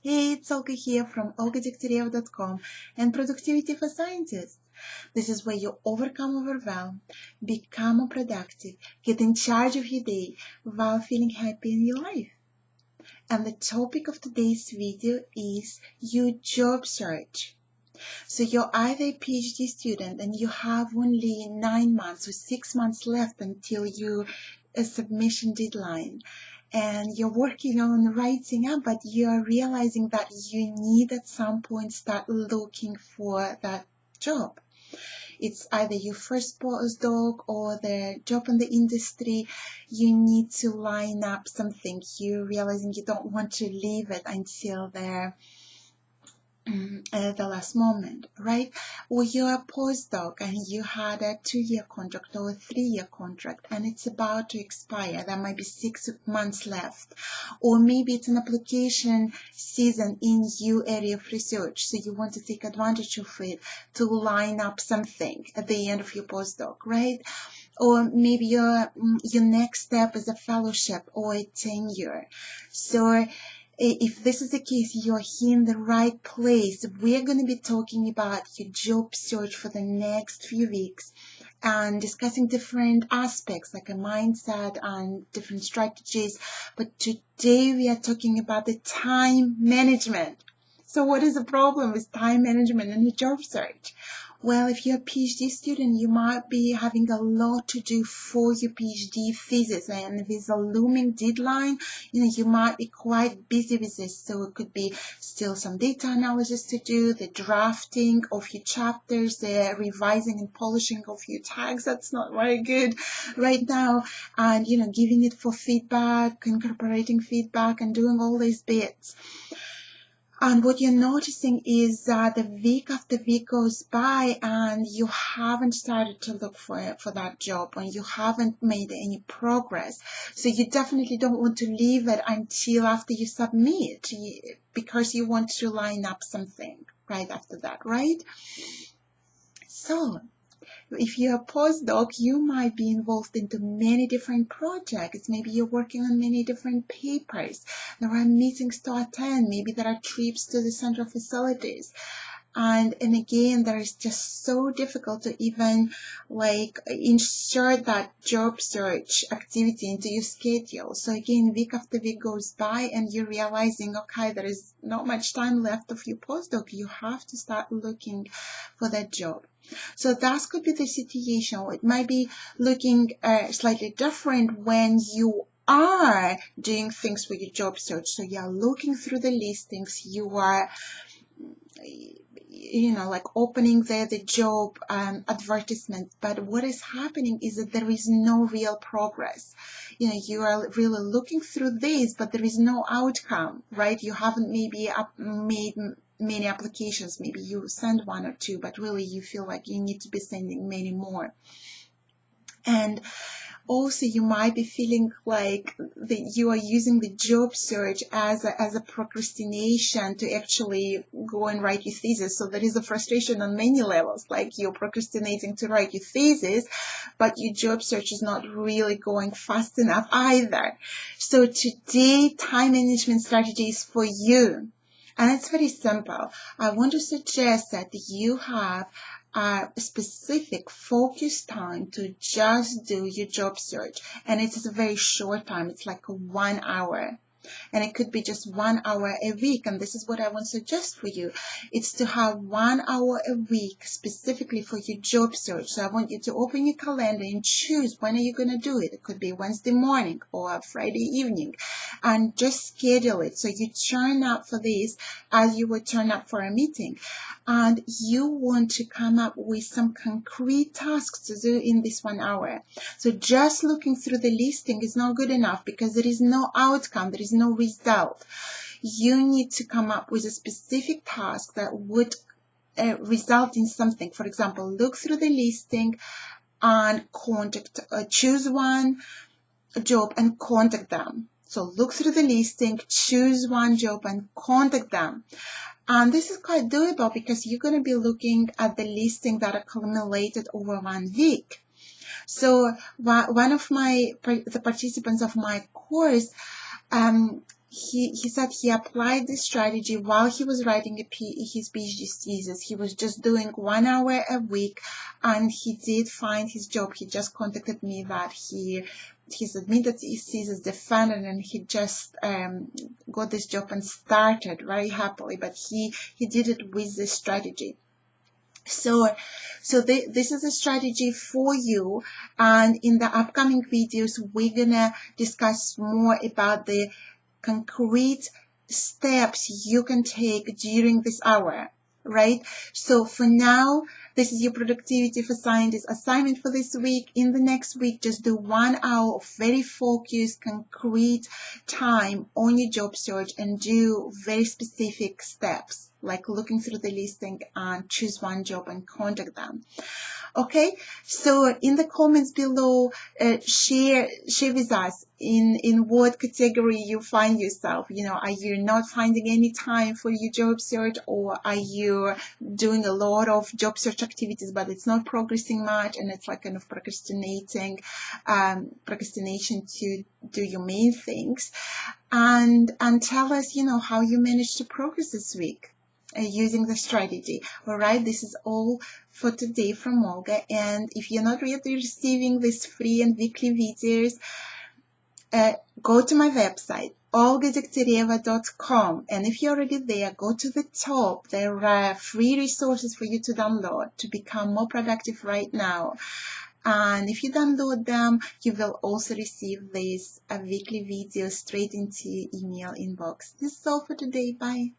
Hey, it's Olga here from olgadegtyaryeva.com and Productivity for Scientists. This is where you overcome overwhelm, become more productive, get in charge of your day while feeling happy in your life. And the topic of today's video is your job search. So you're either a PhD student and you have only 9 months or 6 months left until your submission deadline, and you're working on writing up, but you're realizing that you need at some point start looking for that job. It's either your first postdoc or the job in the industry. You need to line up something. You're realizing you don't want to leave it until the last moment, right? Or you're a postdoc and you had a 2-year contract or a 3-year contract and it's about to expire. There might be 6 months left. Or maybe it's an application season in your area of research, so you want to take advantage of it to line up something at the end of your postdoc, right? Or maybe your next step is a fellowship or a tenure. So if this is the case, you're here in the right place. We're going to be talking about your job search for the next few weeks and discussing different aspects like a mindset and different strategies. But today we are talking about the time management. So what is the problem with time management in your job search? Well, if you're a PhD student, you might be having a lot to do for your PhD thesis, and with a looming deadline, you might be quite busy with this. So it could be still some data analysis to do, the drafting of your chapters, the revising and polishing of your tags. That's not very good right now. And, giving it for feedback, incorporating feedback and doing all these bits. And what you're noticing is that the week after week goes by and you haven't started to look for that job, and you haven't made any progress. So you definitely don't want to leave it until after you submit, because you want to line up something right after that, right? So if you're a postdoc, you might be involved into many different projects. Maybe you're working on many different papers. There are meetings to attend. Maybe there are trips to the central facilities. And again, there is just so difficult to even insert that job search activity into your schedule. So again, week after week goes by and you're realizing, okay, there is not much time left of your postdoc. You have to start looking for that job. So that could be the situation. It might be looking slightly different when you are doing things for your job search. So you're looking through the listings, you are opening the job advertisement, but what is happening is that there is no real progress. You are really looking through this, but there is no outcome, right? You haven't maybe made many applications. Maybe you send 1 or 2, but really you feel like you need to be sending many more. And also, you might be feeling like that you are using the job search as a procrastination to actually go and write your thesis. So there is a frustration on many levels, like you're procrastinating to write your thesis, but your job search is not really going fast enough either. So today, time management strategy is for you. And it's very simple. I want to suggest that you have a specific focused time to just do your job search. And it's a very short time. It's like 1 hour. And it could be just 1 hour a week. And this is what I want to suggest for you. It's to have 1 hour a week specifically for your job search. So I want you to open your calendar and choose when are you going to do it. It could be Wednesday morning or Friday evening. And just schedule it. So you turn up for this as you would turn up for a meeting. And you want to come up with some concrete tasks to do in this 1 hour. So just looking through the listing is not good enough because there is no outcome, there is no result. You need to come up with a specific task that would result in something. For example, look through the listing and choose one job and contact them. So look through the listing, choose one job and contact them. And this is quite doable because you're going to be looking at the listing that accumulated over 1 week. So one of the participants of my course he said he applied this strategy while he was writing his PhD thesis. He was just doing 1 hour a week, and he did find his job. He just contacted me that he submitted his thesis, defended, and he just got this job and started very happily. But he did it with this strategy. So this is a strategy for you, and in the upcoming videos we're gonna discuss more about the concrete steps you can take during this hour, right? So for now, this is your productivity for scientists assignment for this week. In the next week, just do 1 hour of very focused, concrete time on your job search and do very specific steps, like looking through the listing and choose one job and contact them. Okay, so in the comments below, share with us in what category you find yourself. Are you not finding any time for your job search, or are you doing a lot of job search activities but it's not progressing much, and it's like kind of procrastination to do your main things? And tell us, how you managed to progress this week using the strategy. All right, this is all for today from Olga, and if you're not yet receiving these free and weekly videos, go to my website olgadoktoreva.com, and if you're already there, go to the top. There are free resources for you to download to become more productive right now. And if you download them, you will also receive these weekly videos straight into your email inbox. This is all for today. Bye.